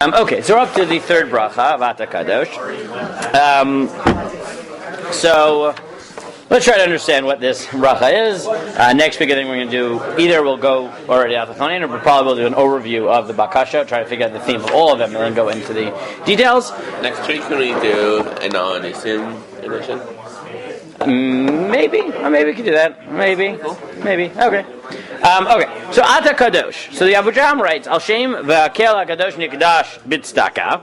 Okay, so we're up to the third bracha of Ata Kadosh. So let's try to understand what this bracha is. Next week, I think we're going to do either we'll go already out the Chanin, or probably we'll do an overview of the Bakasha, try to figure out the theme of all of them, and then go into the details. Next week, can we do an Nisim edition? Maybe we could do that. Maybe. Okay. Okay. So Ata Kadosh. So the Abu Jam writes, Al Shem v'Hakel HaKadosh Nikdash B'Tzdaka.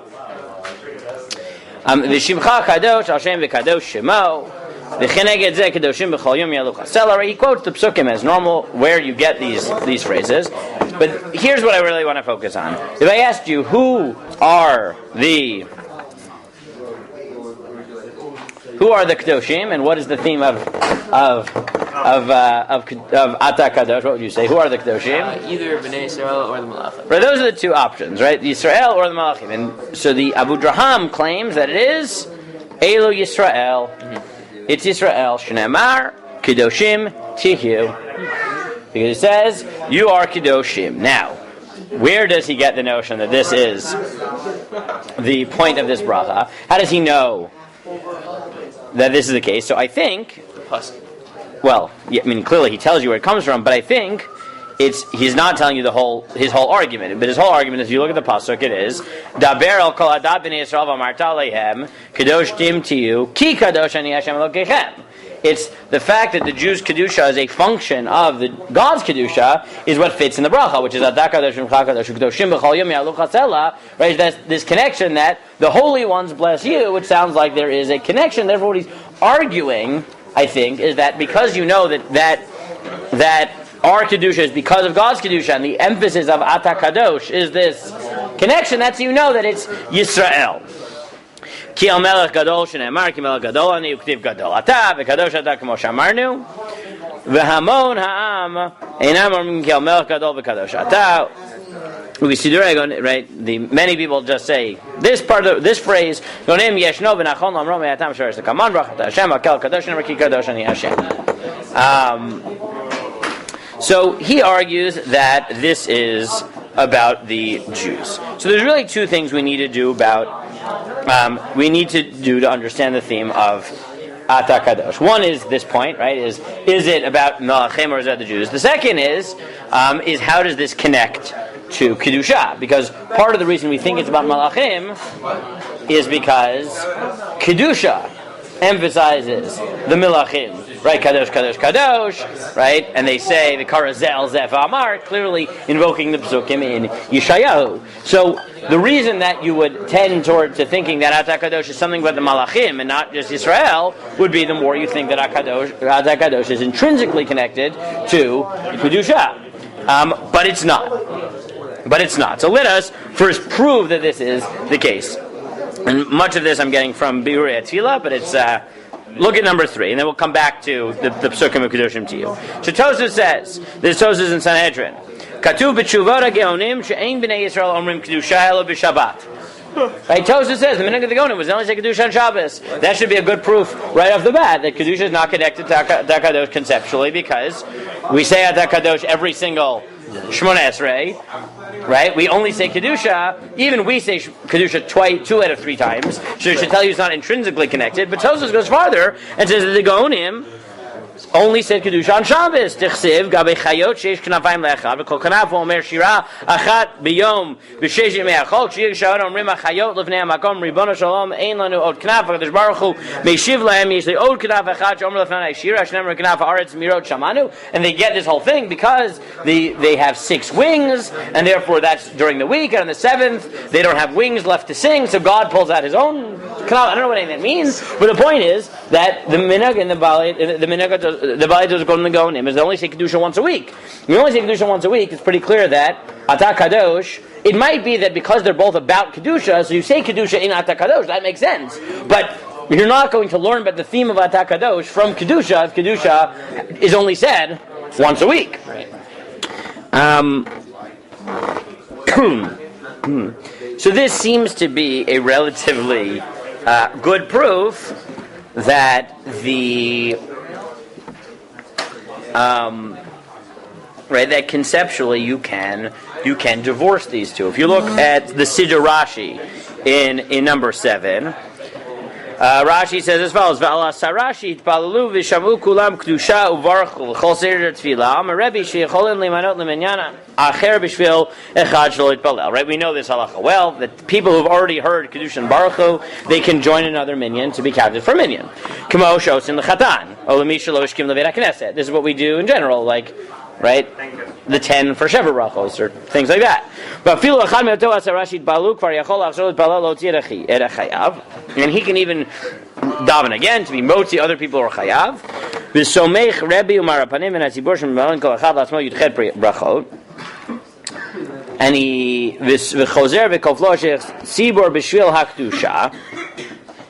V'Shimcha Kadosh Al Shem v'Kadosh Shemo. V'Cheneged Zeh Kadoshim B'Chol Yom Yalucha. He quotes the psukim as normal, where you get these phrases. But here's what I really want to focus on. If I asked you who are the Kedoshim, and what is the theme of Ata Kadosh? What would you say? Who are the Kedoshim? Either Bnei Yisrael or the Malachim. Right, those are the two options, right? The Yisrael or the Malachim. And so the Abu Draham claims that it is Elu Yisrael. Mm-hmm. It's Yisrael. Shneimar Kedoshim Tihu. Because it says, you are Kedoshim. Now, where does he get the notion that this is the point of this bracha? How does he know that this is the case? So I think, well, I mean, clearly he tells you where it comes from, but I think he's not telling you his whole argument. But his whole argument, if you look at the pasuk, it is Daber al kol hadab b'nei Yisrael v'amarta alehem kadosh tim tiyu ki kadosh ani Hashem Elokechem. It's the fact that the Jews' kedusha is a function of the God's kedusha is what fits in the bracha, which is Ata Kadosh Kadosh Kedoshim B'Chol Yom Yalucha Tzela. Right? That's this connection that the holy ones bless you, which sounds like there is a connection. Therefore, what he's arguing, I think, is that because you know that our kedusha is because of God's kedusha, and the emphasis of Ata Kadosh is this connection. That's you know that it's Yisrael. Ki al melech gadol shneimar ki melech gadol ani uktiv gadol ata v'kadosh ata k'mo shamarnu v'hamon ha'am einam omrim ki al melech gadol v'kadosh ata u'visidurei, right? The many people just say this part of this phrase gonim yeshno v'nachon lamrom ve'atam shores the kaman brachat Hashem Hakel HaKadosh shneimar ki kadosh ani Hashem. So he argues that this is about the Jews. So there's really two things we need to do to understand the theme of Ata Kadosh. One is this point, right? Is it about Malachim or is it the Jews? The second is how does this connect to Kedusha? Because part of the reason we think it's about Malachim is because Kedusha emphasizes the Malachim, right? Kadosh, Kadosh, Kadosh, right? And they say the Karazel Zef Amar, clearly invoking the Psukim in Yeshayahu. So the reason that you would tend toward to thinking that Ata Kadosh is something about the Malachim and not just Yisrael would be the more you think that Ata Kadosh is intrinsically connected to Kedusha. But it's not. So let us first prove that this is the case. And much of this I'm getting from Biurei Atila, but it's look at number 3, and then we'll come back to the Psukim of Kedoshim to you. So Tosfos says, this Tosfos in Sanhedrin, Katuv b'tshuvot ha'geonim she'ein b'nei Yisrael omrim kedusha elo b'Shabbat. Right, Tosfos says the minhag of the Geonim was only say kedusha on Shabbos. That should be a good proof right off the bat that kedusha is not connected to Ata Kadosh conceptually, because we say Ata Kadosh every single shemoneh-esrei. Right? We only say Kedusha, even we say Kedusha 2 out of 3 times, so it should tell you it's not intrinsically connected. But Tosfos goes farther and says that the Gaonim only said Kedusha on Shabbos. Tichsiv, Gabe Chayot, Sheish Knafayim Le'echad, V'kol Kanaf, Omer Shira, Achat, B'yom, V'sheish Yemei Achol, Shiyig Sha'od, Omrim HaChayot, Lefnei HaMakom, Ribono Shalom, Ein Lanu Od Knaf, HaKadosh Baruch Hu, Meishiv Lahem, Yesh Li Od Knaf Echad, Shomer Lefnei Shira, Shnemer Knaf Haaretz, Mirot Shamanu, and they get this whole thing because they have 6 wings, and therefore that's during the week, and on the 7th, they don't have wings left to sing, so God pulls out his own Knaf. I don't know what any of that means, but the point is that the minhag and the minhag the Baalei does go to the Gaonim is they only say Kedusha once a week. When you only say Kedusha once a week, it's pretty clear that Ata Kadosh, it might be that because they're both about Kedusha, so you say Kedusha in Ata Kadosh, that makes sense. But you're not going to learn about the theme of Ata Kadosh from Kedusha if Kedusha is only said once a week. Right. So this seems to be a relatively good proof that the right, that conceptually you can divorce these two. If you look at the Siddur Rashi in number 7, Rashi says as follows: "V'alas Rashi tpalalu v'shamu kulam kedusha uvarchu l'chol seder tefila. Am Rebbe sheyicholim limanot leminyan acher b'shvil echad shelo yitpalel." Right, we know this halacha well. That people who've already heard kedusha and baruchu, they can join another minyan to be counted for minyan. Kamo shosin l'chatan o l'mi shelo yishkim leveit hakneset. This is what we do in general, like, right, the 10 for Sheva brachos or things like that. But and he can even daven again to be motzi other people or chayav. And he v'chozer v'koflo shechibor b'shvil hakdusha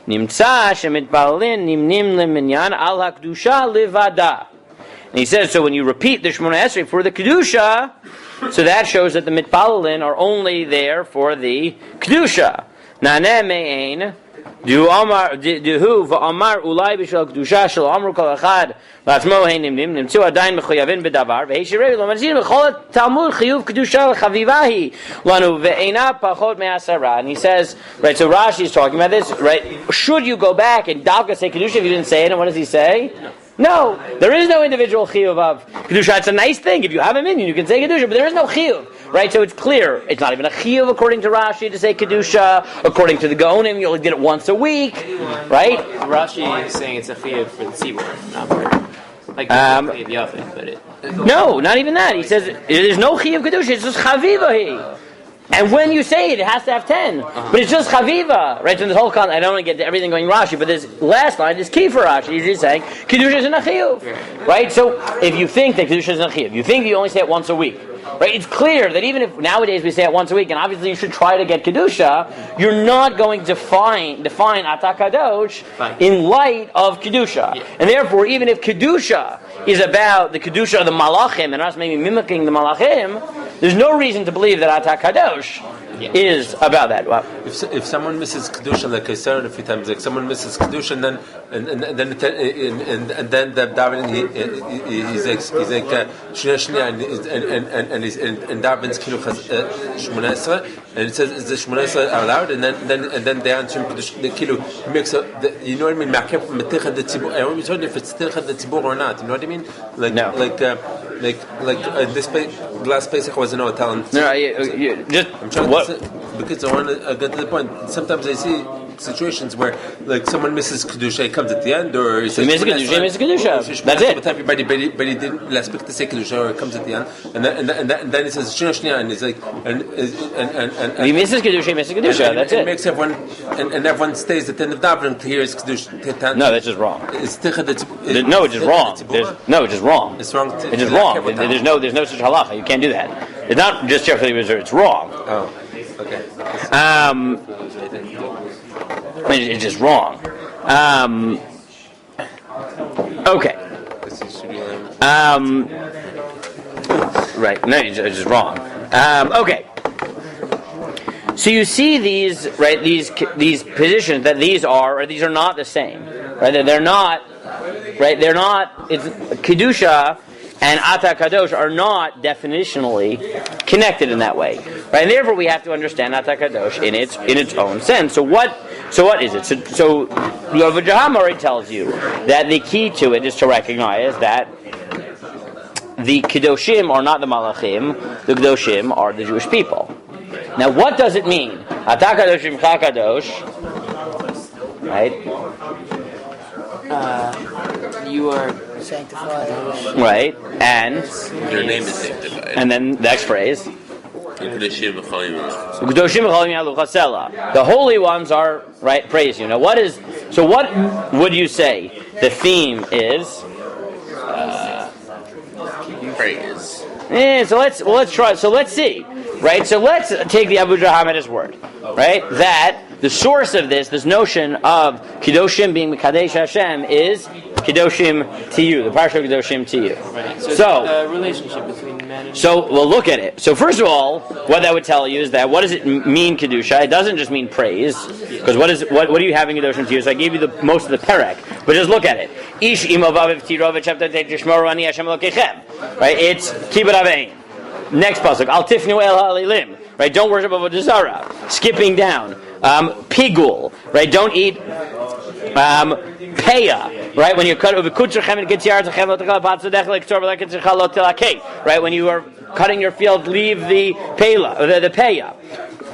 nimtza shemitpalin nimnim leminyan al hakdusha livada. And he says, so when you repeat the shemoneh-esrei for the kedusha, so that shows that the mitpalelin are only there for the kedusha. Naneh me'ein duhu v'amar ulai b'shel kedusha shel amru kol echad v'atzmo hein nimnim nimtzu adayin mechoyavin b'davar v'heishirei lo manzin v'chol talmud chiyuv kedusha l'chavivahi lanu ve'ena pachot me'asara. And he says, right, so Rashi is talking about this, right, should you go back and Davka say kedusha if you didn't say it, and what does he say? No, there is no individual chiyuv of kedusha. It's a nice thing if you have a minyan, you can say kedusha, but there is no chiyuv, right? So it's clear it's not even a chiyuv according to Rashi to say kedusha. According to the Gaonim, you only did it once a week, right? Rashi is saying it's a chiyuv for the tzibur, not for like the oven, but it. No, not even that. He says there's no chiyuv kedusha. It's just chavivahi. And when you say it, it has to have 10. But it's just chaviva, right? So this whole I don't want to get to everything going Rashi, but this last line is key for Rashi. He's just saying kedusha is a chiyuv, right? So if you think that kedusha is a chiyuv, you think you only say it once a week, right? It's clear that even if nowadays we say it once a week, and obviously you should try to get kedusha, you're not going to define Ata Kadosh in light of kedusha, and therefore even if kedusha is about the kedusha of the malachim and us maybe mimicking the malachim, there's no reason to believe that Ata Kadosh is about that. Wow. If someone misses kedusha, like I said a few times, like someone misses kedusha, and then the davening he's like and daven's shemoneh-esrei, and it says is the shemoneh-esrei allowed, and then they answer him the makes a, you know what I mean? I want to know if it's tircha the tzibur or not. You know what I mean? Like no. like this last Pesach was no talent. No, you just I'm trying what? Because I want to get to the point. Sometimes I see situations where, like, someone misses kedusha, he comes at the end, or he says kedusha. That's it. But he didn't last week to say kedusha, or it comes at the end, and then he says shnia, and he's like, and he misses kedusha. He misses kedusha. That's it. It makes everyone, and everyone stays at the end of davening to hear his kedusha. No, that's just wrong. It's no, it's just wrong. No, it's just wrong. It's wrong. It's just wrong. There's no such halacha. You can't do that. It's not just carefully reserved. It's wrong. Oh, okay. It's just wrong. Okay. Right. No, it's just wrong. Okay. So you see these, right? These positions that these are not the same, right? They're not, right? They're not. It's kedusha and Ata Kadosh are not definitionally connected in that way, right? And therefore, we have to understand Ata Kadosh in its own sense. So what is it? So Rav Jahamari tells you that the key to it is to recognize that the Kedoshim are not the Malachim, the Kedoshim are the Jewish people. Now, what does it mean? Ata Kadosh Imcha Kadosh, right? You are sanctified. Right, and Your name is sanctified. and then the next phrase. The holy ones are, right, praise you. Now what would you say the theme is? Praise. So let's try. So let's see, right? So let's take the Abu Jaham at his word, right? That the source of this notion of Kedoshim being Mekadesh Hashem is Kedoshim to you, the Parsha of Kedoshim to you. right. So the relationship between men and So we'll look at it. So first of all, what that would tell you is that what does it mean kedusha? It doesn't just mean praise, because what are you having kedoshim to you? So I gave you most of the perek, but just look at it. Ish imovav v'tiro v'chapta teshmoru ani Hashem Elokechem. Right? It's kibbut avein. Next pasuk. Al tifnu el halilim. Right? Don't worship avodah zarah. Skipping down. Pigul. Right? Don't eat. Peya, right? When you cut right? When you are cutting your field, leave the pela, the peya.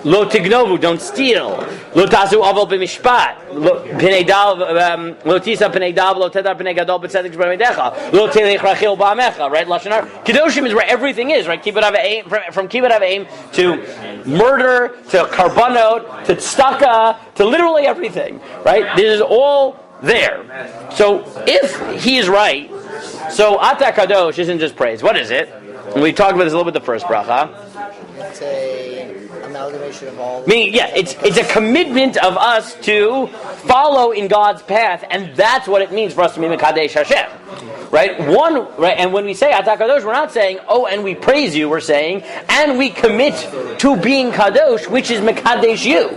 Lo tignovu, don't steal. Lo tasu aval b'mishpat. Lo tisa p'nei dav, lo tedar p'nei gadol b'tzedek b'medecha. Lo telech rachil ba'amecha, right? Lashon Kedoshim is where everything is, right? Kibbut Aveim, from Kibbut Aveim to murder, to karbanot, to tzedakah, to literally everything, right? This is all there. So if he is right, so Ata Kadosh isn't just praise. What is it? And we talked about this a little bit the first bracha. It's a amalgamation of all. Meaning, yeah, it's a commitment of us to follow in God's path, and that's what it means for us to be Mekadesh Hashem. Right? And when we say Ata Kadosh, we're not saying, oh, and we praise you, we're saying, and we commit to being Kadosh, which is Mekadesh you.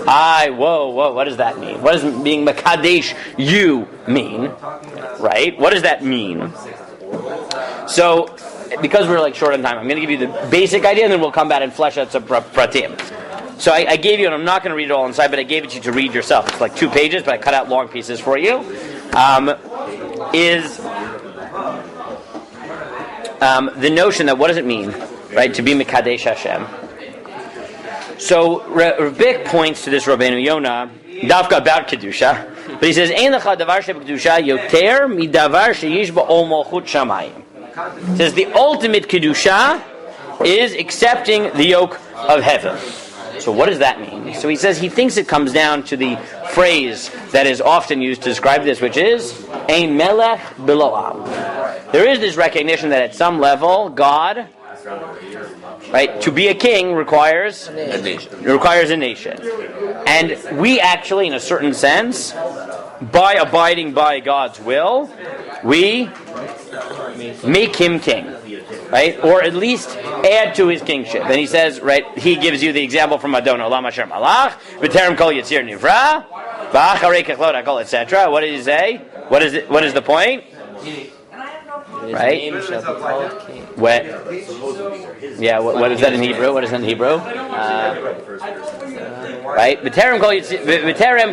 Whoa, what does that mean? What does being Mekadesh you mean? Right? What does that mean? So, because we're short on time, I'm going to give you the basic idea, and then we'll come back and flesh out some pratim. So I gave you, and I'm not going to read it all inside, but I gave it to you to read yourself. It's 2 pages, but I cut out long pieces for you. Is the notion that what does it mean, right, to be Mekadesh Hashem? So Rebik points to this Rabbeinu Yonah, Dafka about Kedusha, but he says, Ein lecha davar sheb'kedusha yoter midavar sheyish ba'ol malchut shamayim. He says the ultimate Kedusha is accepting the yoke of heaven. So what does that mean? So he says he thinks it comes down to the phrase that is often used to describe this, which is Ein melech b'lo am. There is this recognition that at some level, God, right, to be a king requires a nation. And we actually, in a certain sense, by abiding by God's will, we make him king, right? Or at least add to his kingship. And he says, right, he gives you the example from Adon Olam Asher Malach, B'terem Kol Yitzir Nivra, V'acharei Kechlot HaKol, etc. What did he say? What is the point? Right? His name shall be called king. What is that in Hebrew? What is that in Hebrew? Right? B'terem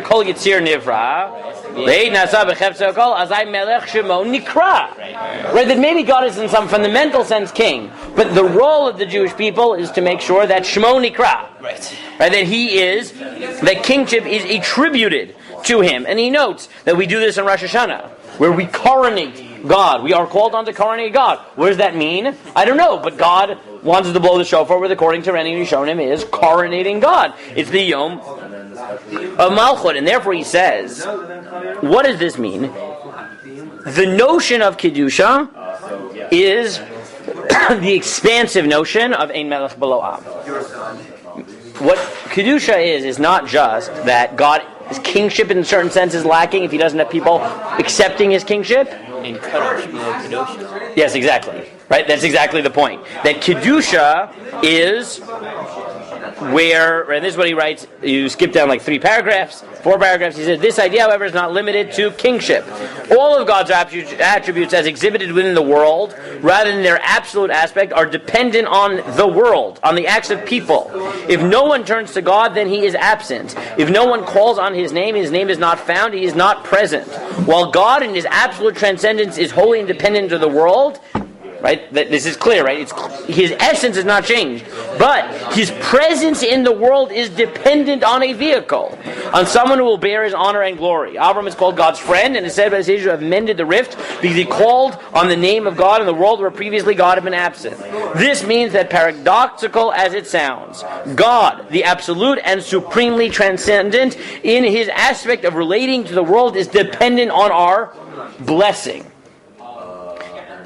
Kol Yitzir Nivra, Right, that maybe God is in some fundamental sense king, but the role of the Jewish people is to make sure that shemoneh-esrei, right, that that kingship is attributed to him. And he notes that we do this in Rosh Hashanah, where we coronate God. We are called on to coronate God. What does that mean? I don't know, but God wants us to blow the shofar, with, according to Reni Rishonim, is coronating God. It's the Yom of Malchut, and therefore he says, what does this mean? The notion of Kedusha is the expansive notion of Ein Melech B'lo Am. What Kedusha is not just that God's kingship in a certain sense is lacking if he doesn't have people accepting his kingship. And Kadosh below Kedusha. Yes, exactly. Right? That's exactly the point. That Kedusha is where, and this is what he writes, you skip down 4 paragraphs, he says, this idea, however, is not limited to kingship. All of God's attributes as exhibited within the world, rather than their absolute aspect, are dependent on the world, on the acts of people. If no one turns to God, then he is absent. If no one calls on his name is not found, he is not present. While God in his absolute transcendence is wholly independent of the world, right? This is clear, right? His essence has not changed, but his presence in the world is dependent on a vehicle, on someone who will bear his honor and glory. Avram is called God's friend, and is said by the sages to have mended the rift because he called on the name of God in the world where previously God had been absent. This means that, paradoxical as it sounds, God, the absolute and supremely transcendent in his aspect of relating to the world, is dependent on our blessing.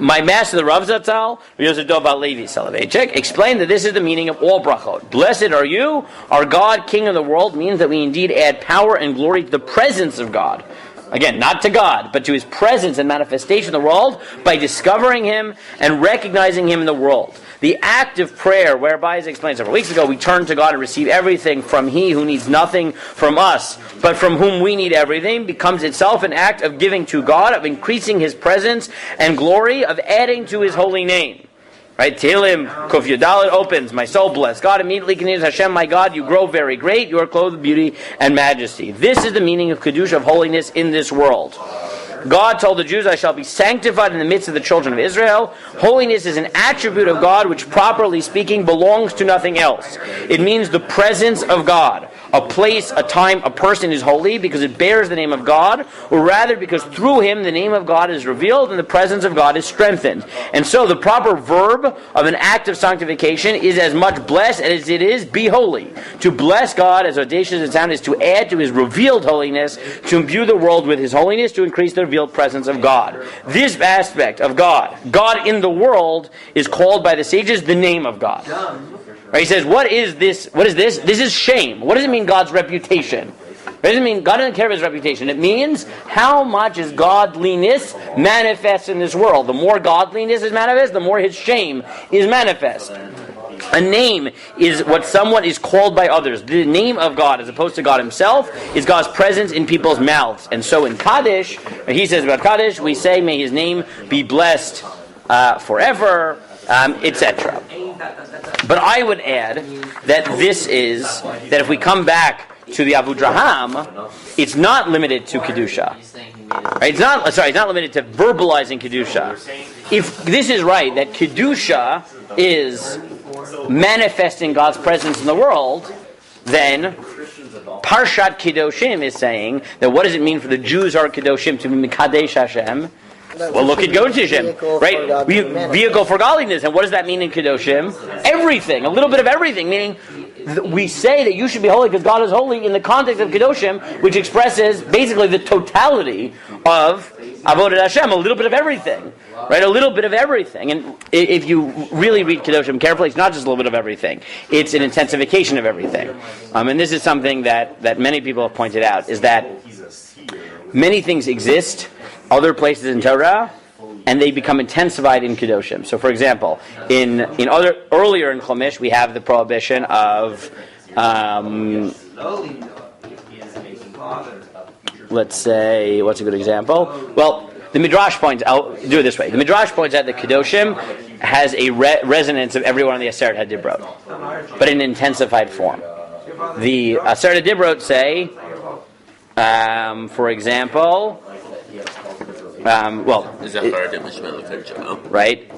My master, the Rav Zatzal, Yosef Dov Levi Soloveitchik, explained that this is the meaning of all brachot. Blessed are you, our God, King of the world, means that we indeed add power and glory to the presence of God. Again, not to God, but to his presence and manifestation in the world by discovering him and recognizing him in the world. The act of prayer, whereby, as I explained several weeks ago, we turn to God and receive everything from he who needs nothing from us, but from whom we need everything, becomes itself an act of giving to God, of increasing his presence and glory, of adding to his holy name. Right? Tehillim, Kuf Yudalit opens, my soul bless God, immediately continues, Hashem, my God, you grow very great, you are clothed with beauty and majesty. This is the meaning of Kedusha, of holiness in this world. God told the Jews, I shall be sanctified in the midst of the children of Israel. Holiness is an attribute of God which, properly speaking, belongs to nothing else. It means the presence of God. A place, a time, a person is holy because it bears the name of God, or rather because through him the name of God is revealed and the presence of God is strengthened. And so the proper verb of an act of sanctification is as much bless as it is be holy. To bless God, as audacious as it sounds, is to add to his revealed holiness, to imbue the world with his holiness, to increase the revealed presence of God. This aspect of God, God in the world, is called by the sages the name of God. Right, he says, what is this? What is this? This is shame. What does it mean, God's reputation? It doesn't mean God doesn't care about his reputation. It means how much is godliness manifest in this world. The more godliness is manifest, the more his shame is manifest. A name is what someone is called by others. The name of God, as opposed to God himself, is God's presence in people's mouths. And so in Kaddish, he says about Kaddish, we say, may his name be blessed forever, etc. But I would add that that if we come back to the Avudraham, it's not limited to Kedusha. Right? It's not limited to verbalizing Kedusha. If this is right, that Kedusha is manifesting God's presence in the world, then Parshat Kedoshim is saying that what does it mean for the Jews are Kedoshim to be Mikadesh Hashem? Well, look at Kedoshim, right? Vehicle for godliness. And what does that mean in Kedoshim? Everything, a little bit of everything, meaning we say that you should be holy because God is holy in the context of Kedoshim, which expresses basically the totality of Avodat Hashem, a little bit of everything, right? A little bit of everything. And if you really read Kedoshim carefully, it's not just a little bit of everything. It's an intensification of everything. And this is something that many people have pointed out, is that many things exist other places in Torah, and they become intensified in Kedoshim. So, for example, earlier in Chumash, we have the prohibition of, let's say, what's a good example? Well, the Midrash points out, do it this way. The Midrash points out that Kedoshim has a resonance of every one of the Aseret HaDibrot, but in an intensified form. The Aseret HaDibrot say, for example, right?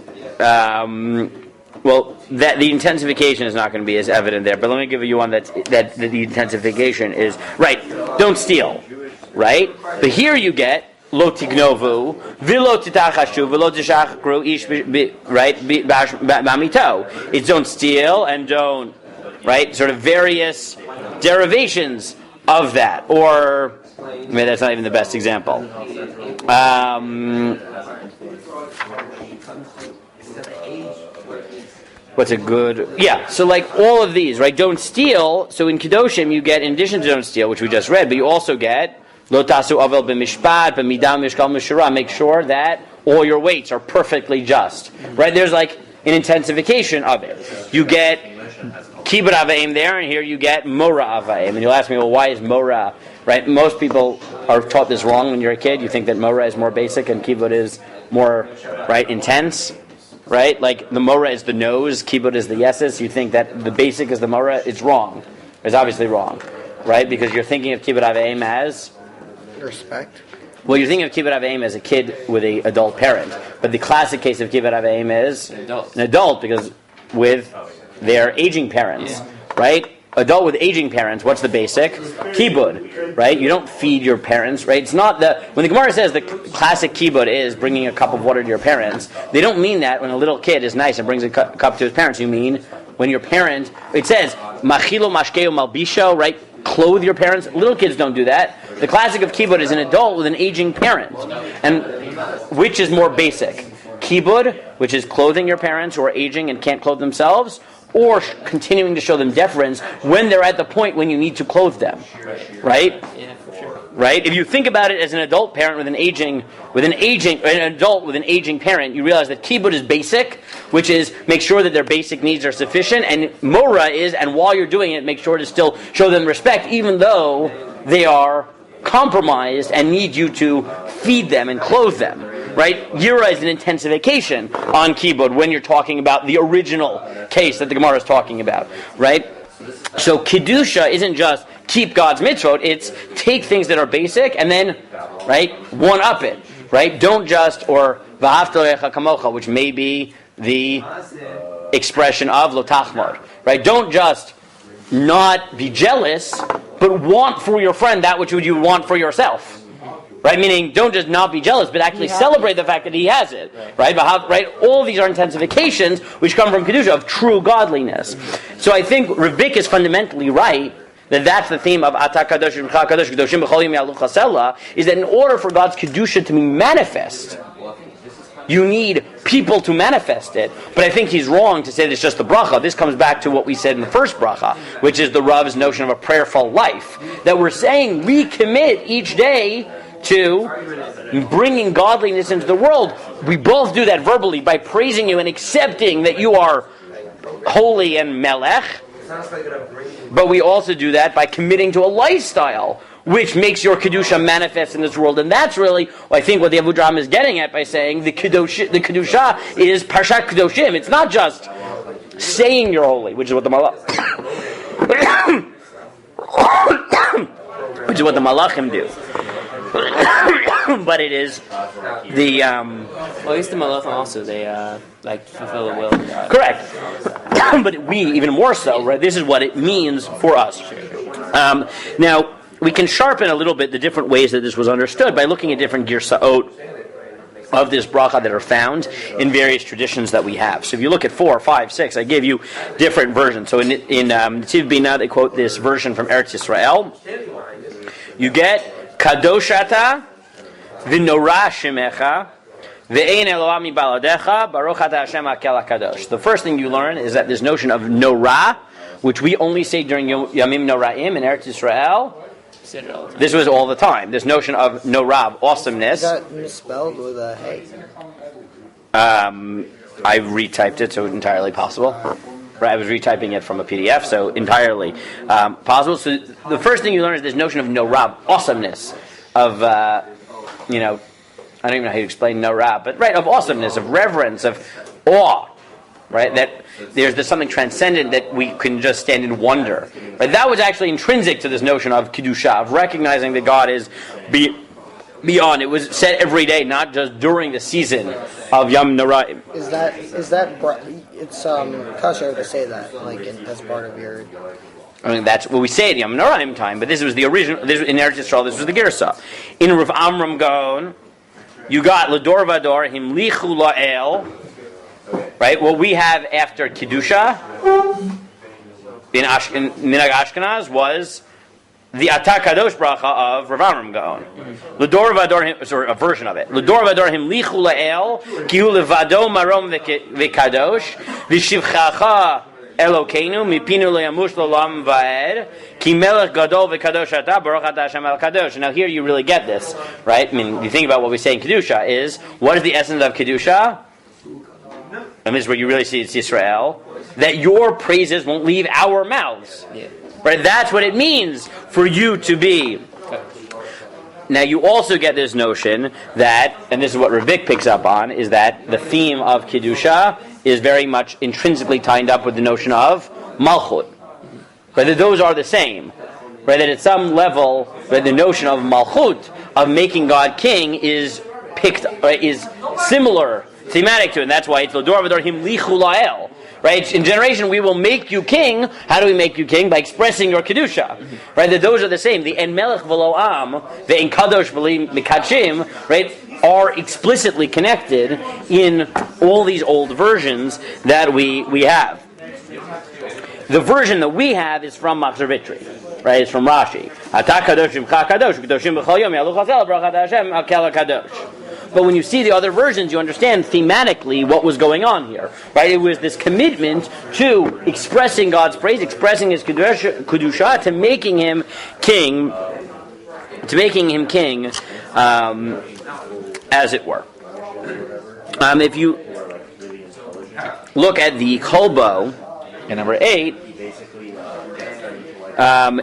Well, that the intensification is not going to be as evident there. But let me give you one that the intensification is right. Don't steal, right? But here you get lo tignovu, v'lo titachashu, v'lo tishachru ish, right? B'amito. It's don't steal and don't, right? Sort of various derivations of that, or maybe that's not even the best example. What's a good... Yeah, so like all of these, right? Don't steal. So in Kedoshim, you get, in addition to don't steal, which we just read, but you also get lo tasu avel b'mishpat, b'midam mishkal mishura. Make sure that all your weights are perfectly just. Right? There's like an intensification of it. You get kibbut avaim there, and here you get mora avaim. And you'll ask me, well, why is mora... Right? Most people are taught this wrong when you're a kid. You think that Morah is more basic and Kibbut is more, right, intense. Right? Like the Morah is the nose, Kibbut is the yeses. You think that the basic is the Morah. It's wrong. It's obviously wrong. Right? Because you're thinking of Kibbut Aveim as... Respect. Well, you're thinking of Kibbut Aveim as a kid with an adult parent. But the classic case of Kibbut Aveim is an adult because with their aging parents. Right? Adult with aging parents, what's the basic? Kibbud, right? You don't feed your parents, right? It's not when the Gemara says the classic kibbud is bringing a cup of water to your parents, they don't mean that when a little kid is nice and brings a cup to his parents. You mean when your parent, it says, machilo mashkeo malbisho, right? Clothe your parents. Little kids don't do that. The classic of kibbud is an adult with an aging parent. And which is more basic? Kibbud, which is clothing your parents who are aging and can't clothe themselves, or continuing to show them deference when they're at the point when you need to clothe them, right? Yeah, for sure. right? If you think about it as an adult parent an adult with an aging parent, you realize that kibud is basic, which is make sure that their basic needs are sufficient, and mora is, and while you're doing it, make sure to still show them respect, even though they are compromised and need you to feed them and clothe them, right? Yira is an intensification on kibud when you're talking about the original case that the Gemara is talking about, right? So Kedusha isn't just keep God's mitzvot, it's take things that are basic and then, right, one-up it, right? Don't just, or V'ahavta l'recha kamocha, which may be the expression of lo tachmod, right? Don't just not be jealous, but want for your friend that which you would want for yourself. Right, meaning don't just not be jealous, but actually celebrate the fact that he has it. Right, all these are intensifications which come from kedusha of true godliness. So I think Rebik is fundamentally right that that's the theme of Ata Kadosh Kadosh Kedoshim B'chol Yom Yaluch Hasela, is that in order for God's kedusha to be manifest, you need people to manifest it. But I think he's wrong to say that it's just the bracha. This comes back to what we said in the first bracha, which is the Rav's notion of a prayerful life. That we're saying recommit each day to bringing godliness into the world. We both do that verbally by praising you and accepting that you are holy and melech. But we also do that by committing to a lifestyle which makes your kedusha manifest in this world, and that's really, I think, what the Avudraham is getting at by saying the kedusha is parshat kedoshim. It's not just saying you're holy, which is what the malachim do, but it is the well, at least the malachim also they fulfill the will of God. Correct, but we even more so. Right, this is what it means for us. Now. We can sharpen a little bit the different ways that this was understood by looking at different girsaot of this bracha that are found in various traditions that we have. So if you look at 4, 5, 6, I gave you different versions. So in Tiv Bina, they quote this version from Eretz Yisrael. You get Kadoshata v'nora shemecha v'ein Elohim baladecha baruch ata Hashem Hakel HaKadosh. The first thing you learn is that this notion of nora, which we only say during Yamim Noraim in Eretz Yisrael, this was all the time. This notion of norab, awesomeness. Is that misspelled with a hey? I retyped it, so it's entirely possible. Right, I was retyping it from a PDF, so entirely possible. So the first thing you learn is this notion of norab, awesomeness, of I don't even know how to explain norab, but right, of awesomeness, of reverence, of awe. Right, that there's something transcendent that we can just stand in wonder. Right, that was actually intrinsic to this notion of kedusha, of recognizing that God is beyond. It was said every day, not just during the season of Yom Noraim. Is that it's kosher to say that as part of your? I mean, that's what we say at Yom Noraim time. But this was the original. This in Eretz Yisrael. This was the Girsa. In Rav Amram Gaon, you got Lador Vador Himlichu La'el. Right, what we have after Kedusha in Minhag Ashkenaz was the Ata Kadosh bracha of Rav Amram Gaon. L'dor vador, sorry, a version of it. L'dor vador himlichu la'el ki hu levado marom v'kadosh v'shivchacha Elokeinu mipinu le'yamush l'olam va'ed ki melech gadol v'kadosh ata baruch ata Hashem HaKadosh. Now here you really get this, right? I mean, you think about what we say in Kedusha is, what is the essence of Kedusha? And this is where you really see it's Yisrael, that your praises won't leave our mouths. Yeah. Right? That's what it means for you to be. Now you also get this notion that, and this is what Ravik picks up on, is that the theme of Kedusha is very much intrinsically tied up with the notion of Malchut. Right? That those are the same. Right? That at some level, right, the notion of Malchut, of making God king, is similar, thematic to it, and that's why it's L'dor V'dor Himlichu La'el. Right? In generation, we will make you king. How do we make you king? By expressing your Kedusha. Right? That those are the same. The En Melech V'lo Am, the En Kadosh V'li Mikachim, right, are explicitly connected in all these old versions that we have. The version that we have is from Machzor Vitri. Right? It's from Rashi. Ata Kadosh Imcha Kadosh, Kedoshim B'chol Yom Yaluch Hasel, Baruch Ata Hashem Hakel HaKadosh. But when you see the other versions, you understand thematically what was going on here. Right? It was this commitment to expressing God's praise, expressing His Kedusha, to making Him king king, as it were. If you look at the kolbo in number 8,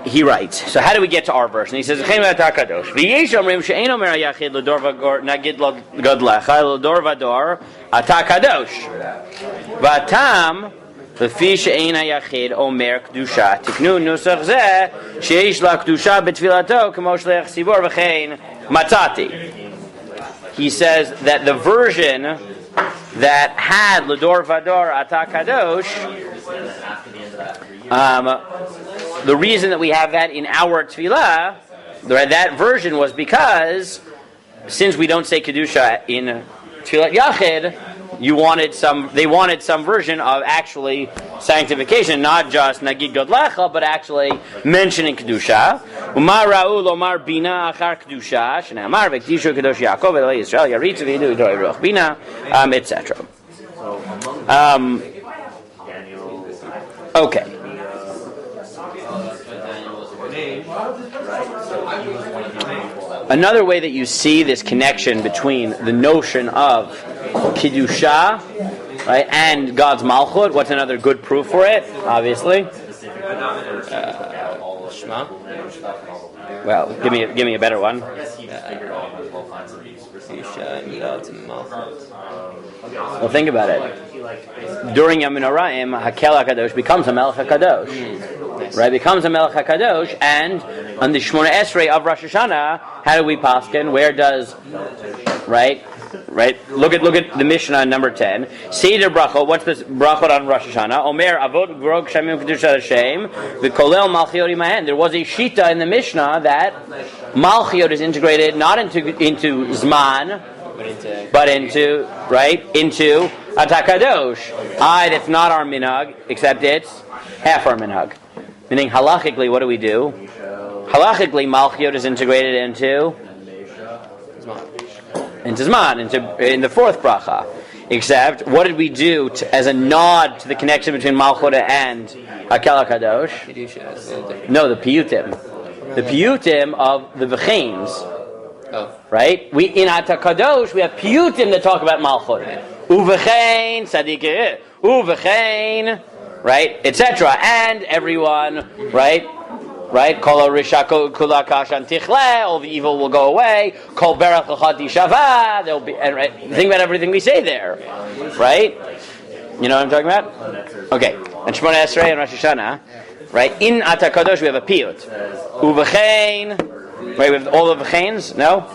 he writes. So how do we get to our version? He says, לפי שאין היחיד אומר קדושה, תקנו נוסח זה שיש לה קדושה בתפילתו כמו שליח ציבור וכן מצאתי. He says that the version that had לדור ודור אתה קדוש, the reason that we have that in our tefillah, that version was because since we don't say kedusha in tefillat yachid, they wanted some version of actually sanctification, not just nagid godlecha, but actually mentioning kedusha. Umar Raul Omar Bina Achar Kedusha, Shnamar Vekdishu Kadosh Yaakov Eloi Yisrael Yaritz V'Yidu Yidroi Ruach Bina, etc. Okay. Another way that you see this connection between the notion of Kedusha, right, and God's Malchut, what's another good proof for it? Obviously. Shema. Well, give me a better one. Well, think about it. During Yom Noraim, Hakel HaKadosh becomes a Melech HaKadosh. Right, becomes a Melech HaKadosh, and on the shemoneh-esrei of Rosh Hashanah, how do we paskin? Where does, right? Look at the Mishnah number 10. Seder brachot. What's this brachot on Rosh Hashanah? Omer avot grog shamim kedushat Hashem v'kolel malchiot imahen. There was a shita in the Mishnah that malchiot is integrated not into zman, but into Atah Kadosh. That's not our minhag, except it's half our minhag. Meaning, halachically, what do we do? Halachically, malchiot is integrated into zman, in the fourth bracha. Except, what did we do as a nod to the connection between malchut and Hakel HaKadosh? No, the piyutim. The piyutim of the v'cheins. Oh. Right? We in Atah Kadosh we have piyutim that talk about malchut. Uv'chein tzaddik, uv'chein, right, etc. And everyone, right? Kol rishako kula kashan tichle. All the evil will go away. Kol berach l'chati shava. There'll be, and right, think about everything we say there, right? You know what I'm talking about? Okay. And shemoneh-esrei and Rosh Hashanah, right? In Atah Kadosh we have a piyut. Uv'chein. Right, we have all of the v'cheins? No?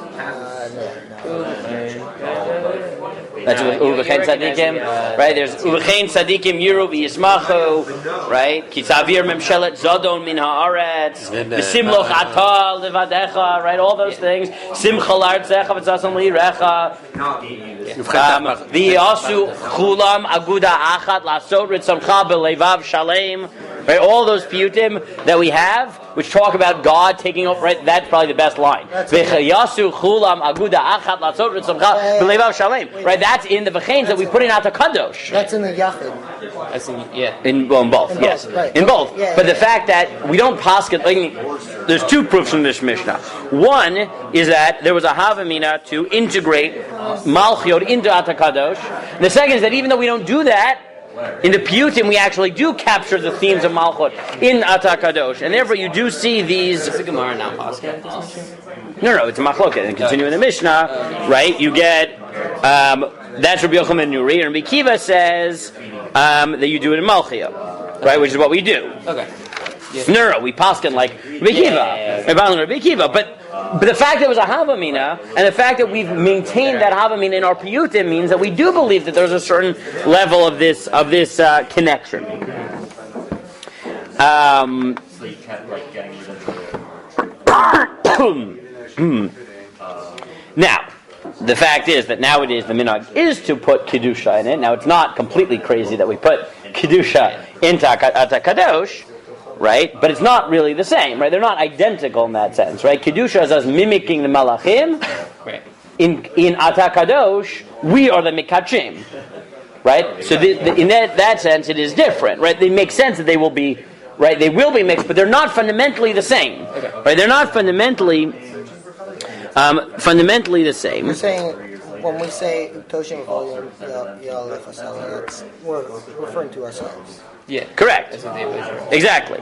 That's Uvechein Tzadikim, right? There's Uvechein Tzadikim Yiru v'Yismachu, right? Kitzavir Memshelet Zodon Min Haaretz, V'Simloch Atal Levadecha, right? All those things. Simcha L'Artzecha V'Tzasam Li'Recha, V'Yasu Chulam Aguda Achat Lasot Ritzamcha B'Levav Shalem, right? All those piyutim that we have, which talk about God taking over, right? That's probably the best line. V'Yasu Chulam Aguda Achat Lasot Ritzamcha B'Levav Shalem, right? That's in the v'cheins that we put in Atah Kadosh. That's in the Yachid. That's in in both. Yes, right. in both. Yeah, but the fact that we don't paskin, there's two proofs from this Mishnah. One is that there was a havamina to integrate malchiot into Atah Kadosh. And the second is that even though we don't do that, in the piyutim we actually do capture the themes of malchut in Atah Kadosh, and therefore you do see these. Is the Gemara now paskin? No, it's a machloket. And continue in the Mishnah, right? You get. That's Rabbi Yochanan Nuri, and Rabbi Kiva says that you do it in Malchia, right? Which is what we do. Okay. Yeah. No, we paskin like Rabbi Kiva, Rabbi Kiva. But the fact that it was a havamina, and the fact that we've maintained that havamina in our piyutim means that we do believe that there's a certain level of this connection. Now. The fact is that nowadays the minhag is to put kedusha in it. Now it's not completely crazy that we put kedusha into Atah Kadosh, right? But it's not really the same, right? They're not identical in that sense, right? Kedusha is us mimicking the malachim. Right. In Atah Kadosh, we are the mikachim, right? So in that sense, it is different, right? They make sense that they will be, right? They will be mixed, but they're not fundamentally the same, right? They're not fundamentally Fundamentally the same. You're saying when we say Toshim we're referring to ourselves. Yeah. Correct. That's what they measure. Exactly.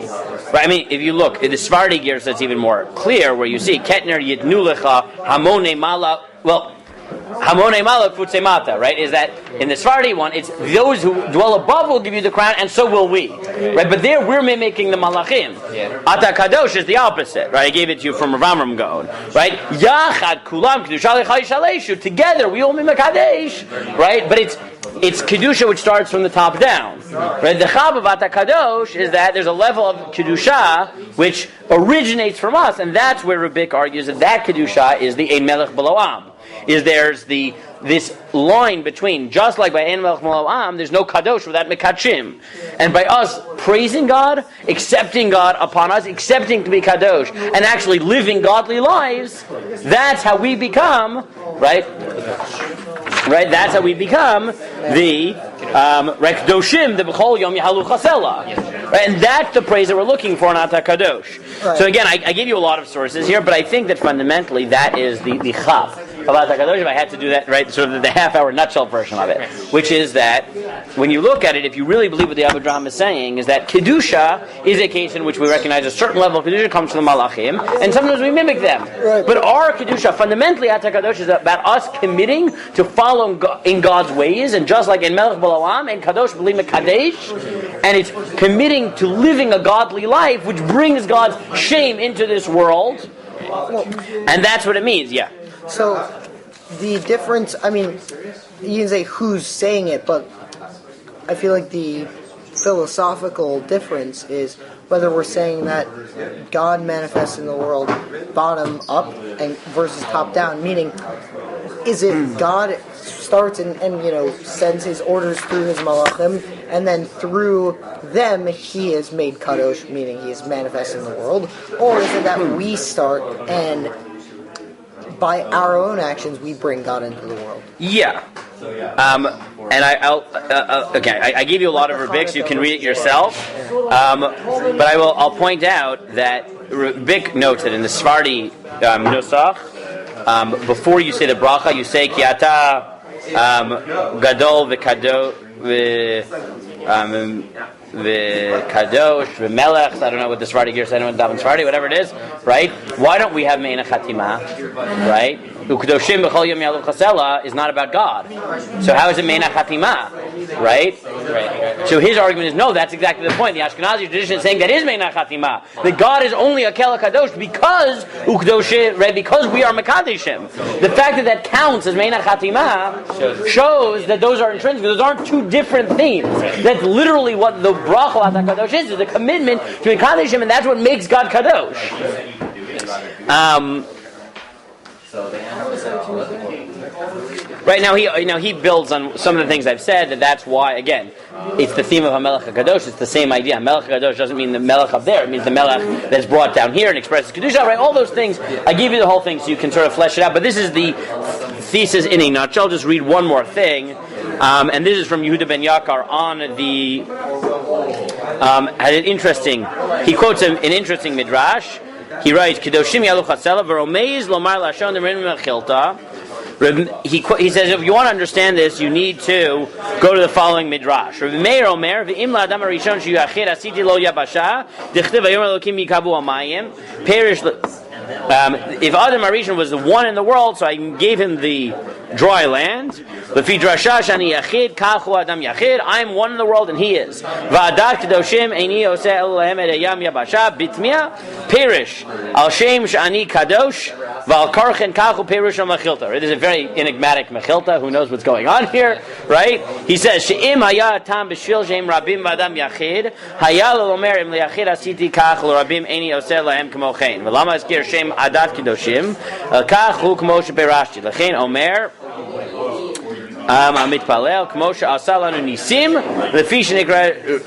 But I mean, if you look in the Sephardi gears, that's even more clear, where you see Ketner Yitnu Lecha Hamone Mala. Well, Hamone Mala Kfutze Mata, right? Is that in the Sephardi one? It's those who dwell above will give you the crown, and so will we, right? But there we're mimicking the Malachim. Yeah. Ata Kadosh is the opposite, right? I gave it to you from Rav Amram Gaon, right? Yachad Kulam Kedusha Lechai Shaleshu. Together we all mimic Kadesh, right? But it's Kedusha which starts from the top down. Right? The Chab of Ata Kadosh is that there's a level of Kedusha which originates from us, and that's where Rebik argues that Kedusha is the Ein Melech Below Am. There's this line between, just like by Ein Melech Below Am, there's no Kadosh without Mekadshim. And by us praising God, accepting God upon us, accepting to be Kadosh, and actually living godly lives, that's how we become, right? Right, that's how we become the Rekdoshim, the B'chol Yom Yahalu Chasela. Right, and that's the praise that we're looking for in Ata Kadosh. Right. So again, I give you a lot of sources here, but I think that fundamentally that is the chap of Ata Kadosh. If I had to do that, right, sort of the half-hour nutshell version of it, which is that when you look at it, if you really believe what the Abadraham is saying, is that Kedusha is a case in which we recognize a certain level of Kedusha comes from the Malachim, and sometimes we mimic them. Right. But our Kedusha, fundamentally, Ata Kadosh is about us committing to follow in God's ways, and just like in Melech B'Olam and Kadosh B'Lim Kadesh, and it's committing to living a godly life, which brings God's shame into this world, and that's what it means. Yeah. So the difference, I mean, you can say who's saying it, but I feel like the philosophical difference is whether we're saying that God manifests in the world bottom up and versus top down, meaning is it God starts and sends his orders through his malachim, and then through them he is made kadosh, meaning he is manifest in the world, or is it that we start and by our own actions we bring God into the world? Yeah. And I gave you a lot of Rebik, so you can read it yourself. But I'll point out that Rebik notes that in the Sephardi Nusach, before you say the bracha, you say Ki ata gadol v'kadosh v'melech. I don't know what the Sephardi gear said. I don't know what Sephardi, whatever it is, right? Why don't we have meina chatima, right? U'kedoshim b'chol yom yalu chasela is not about God. So how is it meina chatima, right? So his argument is no. That's exactly the point. The Ashkenazi tradition is saying that is meina chatima. That God is only a Hakel HaKadosh because u'kedoshim, right? Because we are mekadeshim. The fact that counts as meina chatima shows that those are intrinsic. Those aren't two different things. That's literally what the bracha at HaKadosh is a commitment to mekadeshim, and that's what makes God kadosh. Right now, he builds on some of the things I've said. That's why, again, it's the theme of Hamelech HaKadosh. It's the same idea. Hamelech HaKadosh doesn't mean the Melech up there. It means the Melech that's brought down here and expresses Kedusha. Right? All those things. I give you the whole thing so you can sort of flesh it out. But this is the thesis in a nutshell. I'll just read one more thing, and this is from Yehuda ben Yakar on the. Had an interesting. He quotes an interesting midrash. He writes, "Kedoshim yalu chasela v'romeiz lomar lashon de'rim mechilta." He says, if you want to understand this, you need to go to the following midrash. Rabbi Meir Omer, v'im la'adam harishon sheyachid asiti lo yabasha, dichtiv v'yom elokim yikabu hamayim, perish. If Adam Harishon was the one in the world, so I gave him the dry land. Lefi drasha shani yachid, kachu adam yachid. I am one in the world, and he is. Va'adat kedoshim eini oseh elohem et hayam yabasha bitmia perish al shem shani kadosh v'al karchen kachu perish al mechilta. It is a very enigmatic mechilta. Who knows what's going on here, right? He says she'im haya tam b'shvil shem rabim v'adam yachid haya l'omer im liyachid asiti kach l'rabim eini oseh elohem k'mochein v'lama azkir shem adat kedoshim kachu k'mo sheperashti l'chein omer Amitpalel, Kmosha Asalanu Nisim, Lefish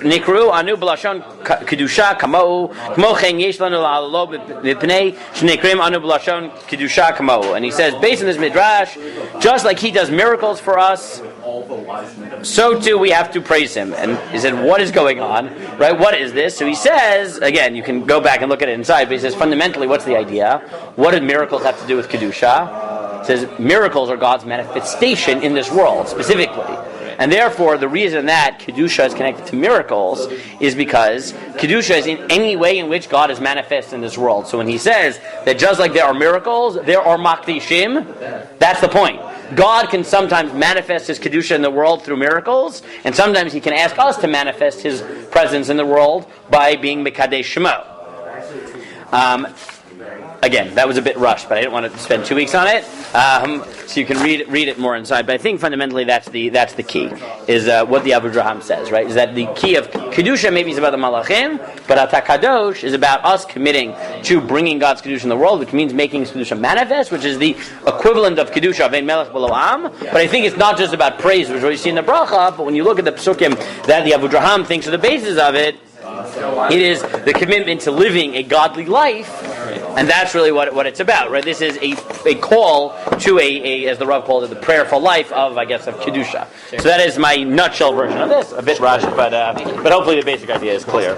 Nikru, Anu Blashon Kedusha, Kamo, Kmochen Yeshlanu Lalo, Mipnei, Shnikrim, Anu Blashon Kedusha, Kamo. And he says, based on this midrash, just like he does miracles for us, so too we have to praise him. And he said, what is going on? Right? What is this? So he says, again, you can go back and look at it inside, but he says, fundamentally, what's the idea? What do miracles have to do with Kedusha? He says, miracles are God's manifestation in this world, specifically. And therefore, the reason that Kedusha is connected to miracles is because Kedusha is in any way in which God is manifest in this world. So when he says that just like there are miracles, there are makdishim, that's the point. God can sometimes manifest his Kedusha in the world through miracles, and sometimes he can ask us to manifest his presence in the world by being Mekadesh Shemo. Again, that was a bit rushed, but I didn't want to spend 2 weeks on it. So you can read it more inside. But I think fundamentally that's the key, is what the Avudraham says, right? Is that the key of Kedusha maybe is about the Malachim, but HaKadosh is about us committing to bringing God's Kedusha in the world, which means making His Kedusha manifest, which is the equivalent of Kedusha, Vein Melech B'Lo'am. But I think it's not just about praise, which we see in the Bracha, but when you look at the Psukim that the Avudraham thinks are the basis of it, it is the commitment to living a godly life, and that's really what it's about, right? This is a call to a as the Rav called it, the prayerful life of Kedusha. So that is my nutshell version of this. A bit rushed, but hopefully the basic idea is clear.